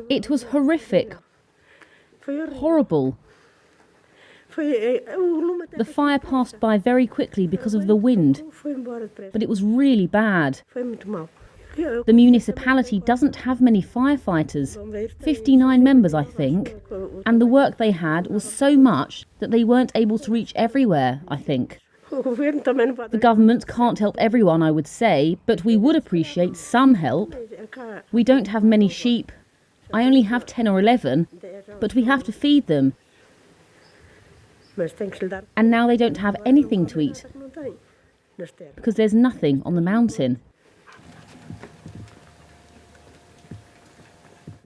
It was horrific, horrible. The fire passed by very quickly because of the wind, but it was really bad. The municipality doesn't have many firefighters, 59 members I think, and the work they had was so much that they weren't able to reach everywhere, I think. The government can't help everyone, I would say, but we would appreciate some help. We don't have many sheep. I only have 10 or 11, but we have to feed them. And now they don't have anything to eat, because there's nothing on the mountain.